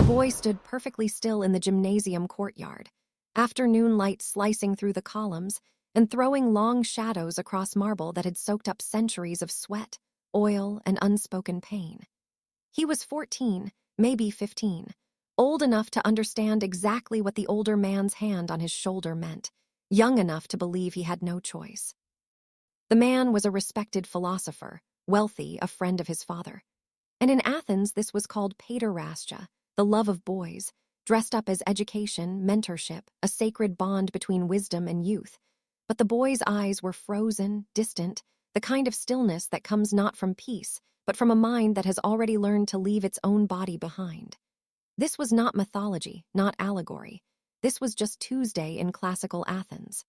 boy stood perfectly still in the gymnasium courtyard, afternoon light slicing through the columns and throwing long shadows across marble that had soaked up centuries of sweat, oil, and unspoken pain. He was 14, maybe 15, old enough to understand exactly what the older man's hand on his shoulder meant, young enough to believe he had no choice. The man was a respected philosopher, wealthy, a friend of his father. And in Athens, this was called paiderastia, the love of boys, dressed up as education, mentorship, a sacred bond between wisdom and youth. But the boy's eyes were frozen, distant, the kind of stillness that comes not from peace, but from a mind that has already learned to leave its own body behind. This was not mythology, not allegory. This was just Tuesday in classical Athens.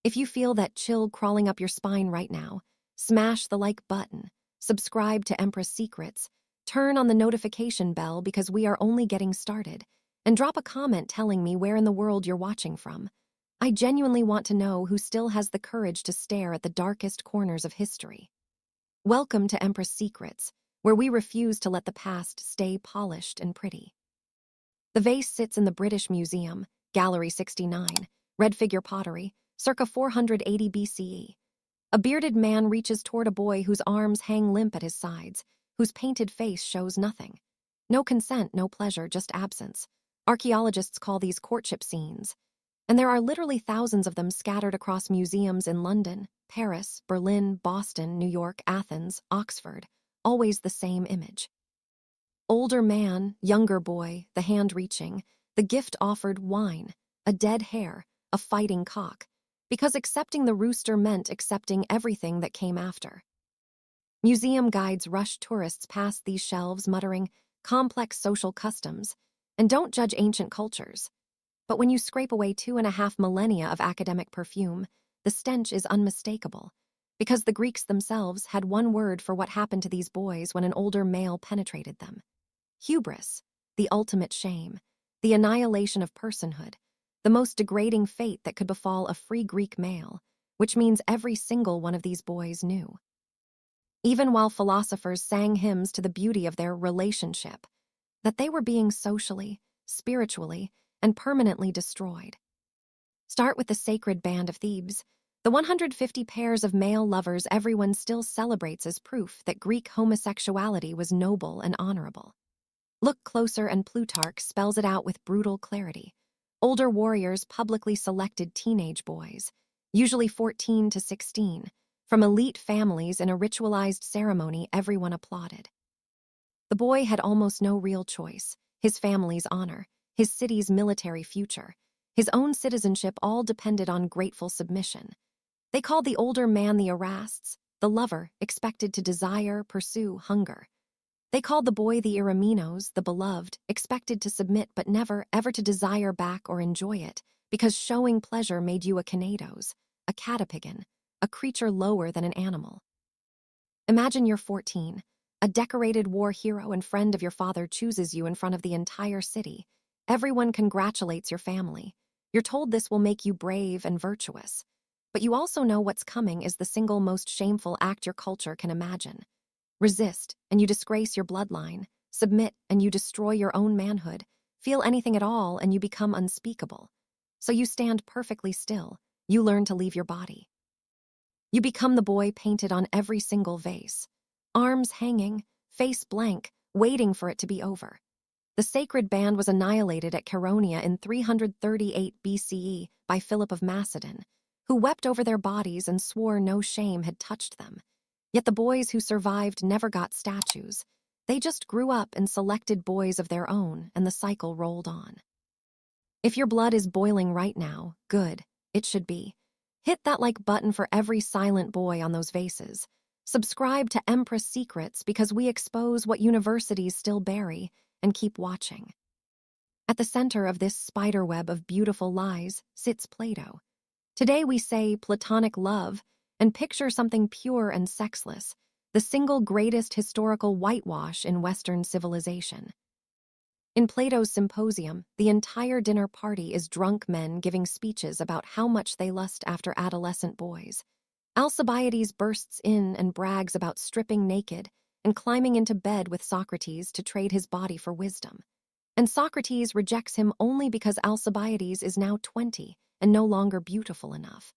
If you feel that chill crawling up your spine right now, smash the like button, subscribe to Empress Secrets, turn on the notification bell because we are only getting started, and drop a comment telling me where in the world you're watching from. I genuinely want to know who still has the courage to stare at the darkest corners of history. Welcome to Empress Secrets, where we refuse to let the past stay polished and pretty. The vase sits in the British Museum, Gallery 69, red figure pottery, circa 480 BCE. A bearded man reaches toward a boy whose arms hang limp at his sides, whose painted face shows nothing. No consent, no pleasure, just absence. Archaeologists call these courtship scenes. And there are literally thousands of them scattered across museums in London, Paris, Berlin, Boston, New York, Athens, Oxford. Always the same image. Older man, younger boy, the hand reaching, the gift offered wine, a dead hare, a fighting cock, because accepting the rooster meant accepting everything that came after. Museum guides rush tourists past these shelves muttering complex social customs, and don't judge ancient cultures. But when you scrape away 2.5 millennia of academic perfume, the stench is unmistakable, because the Greeks themselves had one word for what happened to these boys when an older male penetrated them. Hubris, the ultimate shame, the annihilation of personhood, the most degrading fate that could befall a free Greek male, which means every single one of these boys knew. Even while philosophers sang hymns to the beauty of their relationship, that they were being socially, spiritually, and permanently destroyed. Start with the sacred band of Thebes, the 150 pairs of male lovers everyone still celebrates as proof that Greek homosexuality was noble and honorable. Look closer and Plutarch spells it out with brutal clarity. Older warriors publicly selected teenage boys, usually 14 to 16, from elite families in a ritualized ceremony everyone applauded. The boy had almost no real choice, his family's honor, his city's military future, his own citizenship all depended on grateful submission. They called the older man the Erastes, the lover, expected to desire, pursue, hunger. They called the boy the Iramenos, the beloved, expected to submit but never, ever to desire back or enjoy it, because showing pleasure made you a kinados, a catapigan, a creature lower than an animal. Imagine you're 14, a decorated war hero and friend of your father chooses you in front of the entire city. Everyone congratulates your family. You're told this will make you brave and virtuous. But you also know what's coming is the single most shameful act your culture can imagine. Resist, and you disgrace your bloodline. Submit, and you destroy your own manhood. Feel anything at all, and you become unspeakable. So you stand perfectly still. You learn to leave your body. You become the boy painted on every single vase. Arms hanging, face blank, waiting for it to be over. The sacred band was annihilated at Chaeronea in 338 BCE by Philip of Macedon, who wept over their bodies and swore no shame had touched them. Yet the boys who survived never got statues. They just grew up and selected boys of their own, and the cycle rolled on. If your blood is boiling right now, good, it should be. Hit that like button for every silent boy on those vases. Subscribe to Empress Secrets because we expose what universities still bury, and keep watching. At the center of this spiderweb of beautiful lies sits Plato. Today we say platonic love and picture something pure and sexless, the single greatest historical whitewash in Western civilization. In Plato's Symposium, the entire dinner party is drunk men giving speeches about how much they lust after adolescent boys. Alcibiades bursts in and brags about stripping naked and climbing into bed with Socrates to trade his body for wisdom. And Socrates rejects him only because Alcibiades is now 20 and no longer beautiful enough.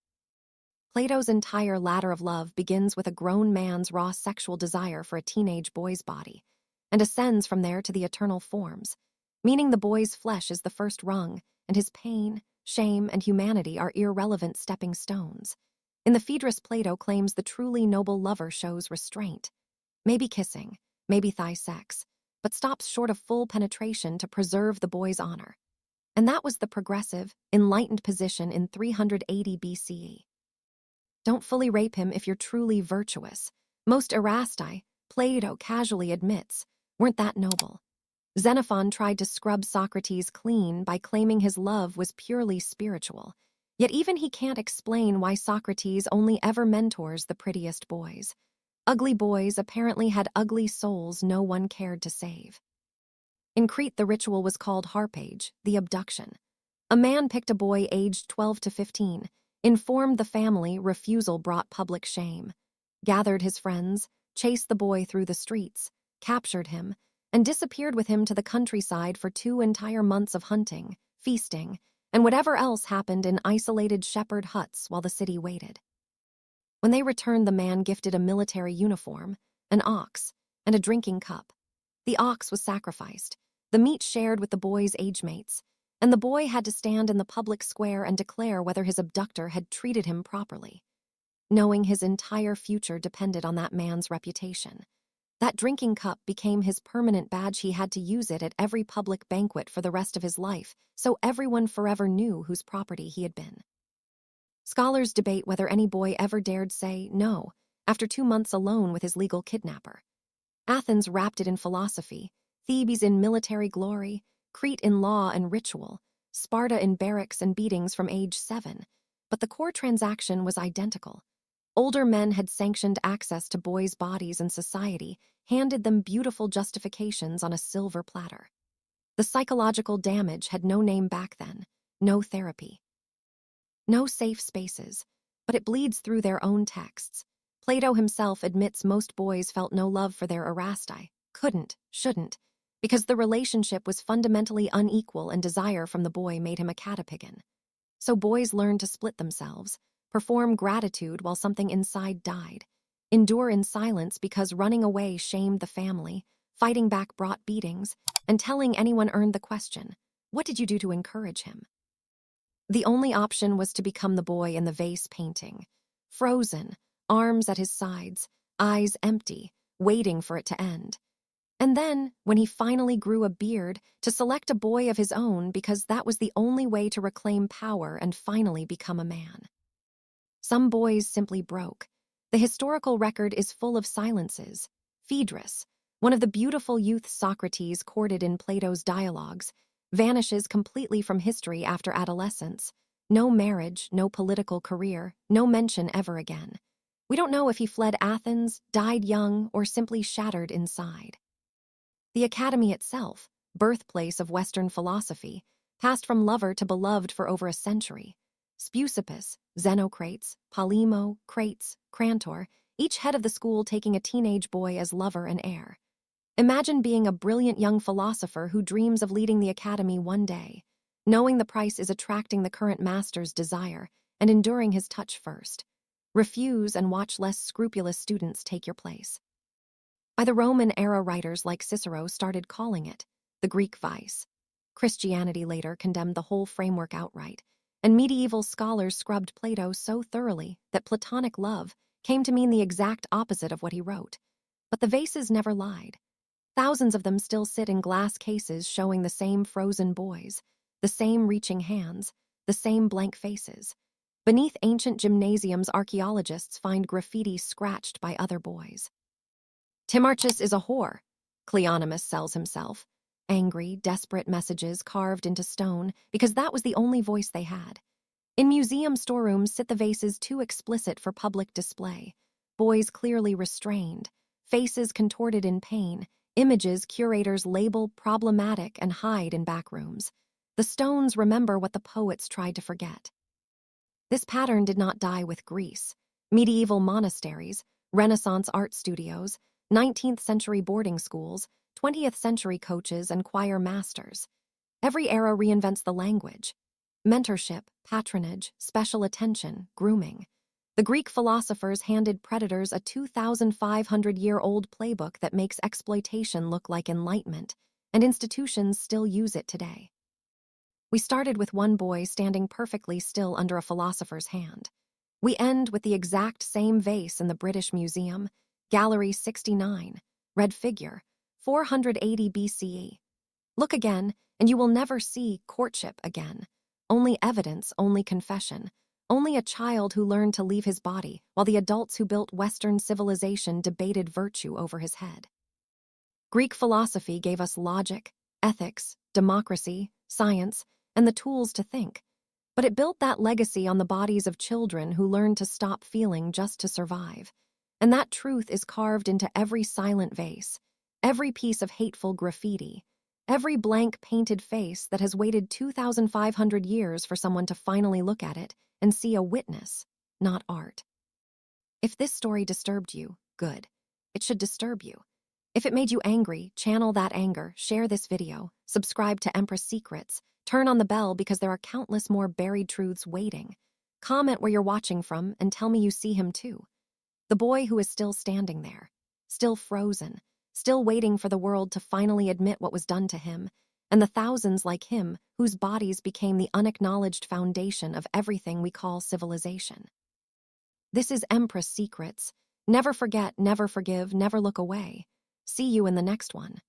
Plato's entire ladder of love begins with a grown man's raw sexual desire for a teenage boy's body, and ascends from there to the eternal forms, meaning the boy's flesh is the first rung, and his pain, shame, and humanity are irrelevant stepping stones. In the Phaedrus, Plato claims the truly noble lover shows restraint. Maybe kissing, maybe thigh sex, but stops short of full penetration to preserve the boy's honor. And that was the progressive, enlightened position in 380 BCE. Don't fully rape him if you're truly virtuous. Most erasti, Plato casually admits, weren't that noble. Xenophon tried to scrub Socrates clean by claiming his love was purely spiritual, yet even he can't explain why Socrates only ever mentors the prettiest boys. Ugly boys apparently had ugly souls no one cared to save. In Crete, the ritual was called harpage, the abduction. A man picked a boy aged 12 to 15, informed the family refusal brought public shame, gathered his friends, chased the boy through the streets, captured him, and disappeared with him to the countryside for 2 entire months of hunting, feasting, and whatever else happened in isolated shepherd huts while the city waited. When they returned, the man gifted a military uniform, an ox, and a drinking cup. The ox was sacrificed, the meat shared with the boy's age mates, and the boy had to stand in the public square and declare whether his abductor had treated him properly. Knowing his entire future depended on that man's reputation. That drinking cup became his permanent badge. He had to use it at every public banquet for the rest of his life, so everyone forever knew whose property he had been. Scholars debate whether any boy ever dared say no after 2 months alone with his legal kidnapper. Athens wrapped it in philosophy, Thebes in military glory, Crete in law and ritual, Sparta in barracks and beatings from age 7, but the core transaction was identical. Older men had sanctioned access to boys' bodies, and society handed them beautiful justifications on a silver platter. The psychological damage had no name back then, no therapy. No safe spaces, but it bleeds through their own texts. Plato himself admits most boys felt no love for their erasti, couldn't, shouldn't, because the relationship was fundamentally unequal and desire from the boy made him a catapigan. So boys learned to split themselves, perform gratitude while something inside died, endure in silence because running away shamed the family, fighting back brought beatings, and telling anyone earned the question, what did you do to encourage him? The only option was to become the boy in the vase painting, frozen, arms at his sides, eyes empty, waiting for it to end. And then, when he finally grew a beard, to select a boy of his own because that was the only way to reclaim power and finally become a man. Some boys simply broke. The historical record is full of silences. Phaedrus, one of the beautiful youths Socrates courted in Plato's dialogues, vanishes completely from history after adolescence. No marriage, no political career, no mention ever again. We don't know if he fled Athens, died young, or simply shattered inside. The Academy itself, birthplace of Western philosophy, passed from lover to beloved for over a century. Speusippus, Xenocrates, Polemo, Crates, Crantor, each head of the school taking a teenage boy as lover and heir. Imagine being a brilliant young philosopher who dreams of leading the Academy one day, knowing the price is attracting the current master's desire and enduring his touch first. Refuse and watch less scrupulous students take your place. By the Roman-era writers like Cicero started calling it the Greek vice. Christianity later condemned the whole framework outright, and medieval scholars scrubbed Plato so thoroughly that Platonic love came to mean the exact opposite of what he wrote. But the vases never lied. Thousands of them still sit in glass cases showing the same frozen boys, the same reaching hands, the same blank faces. Beneath ancient gymnasiums, archaeologists find graffiti scratched by other boys. Timarchus is a whore, Cleonymus sells himself. Angry, desperate messages carved into stone because that was the only voice they had. In museum storerooms sit the vases too explicit for public display. Boys clearly restrained, faces contorted in pain, images curators label problematic and hide in back rooms. The stones remember what the poets tried to forget. This pattern did not die with Greece. Medieval monasteries, Renaissance art studios, 19th century boarding schools, 20th century coaches and choir masters. Every era reinvents the language. Mentorship, patronage, special attention, grooming. The Greek philosophers handed predators a 2,500-year-old playbook that makes exploitation look like enlightenment, and institutions still use it today. We started with one boy standing perfectly still under a philosopher's hand. We end with the exact same vase in the British Museum, Gallery 69, red figure, 480 BCE. Look again, and you will never see courtship again. Only evidence, only confession. Only a child who learned to leave his body, while the adults who built Western civilization debated virtue over his head. Greek philosophy gave us logic, ethics, democracy, science, and the tools to think. But it built that legacy on the bodies of children who learned to stop feeling just to survive. And that truth is carved into every silent vase, every piece of hateful graffiti, every blank painted face that has waited 2,500 years for someone to finally look at it and see a witness, not art. If this story disturbed you, good. It should disturb you. If it made you angry, channel that anger, share this video, subscribe to Empress Secrets, turn on the bell because there are countless more buried truths waiting. Comment where you're watching from and tell me you see him too. The boy who is still standing there, still frozen, still waiting for the world to finally admit what was done to him, and the thousands like him whose bodies became the unacknowledged foundation of everything we call civilization. This is Empress Secrets. Never forget, never forgive, never look away. See you in the next one.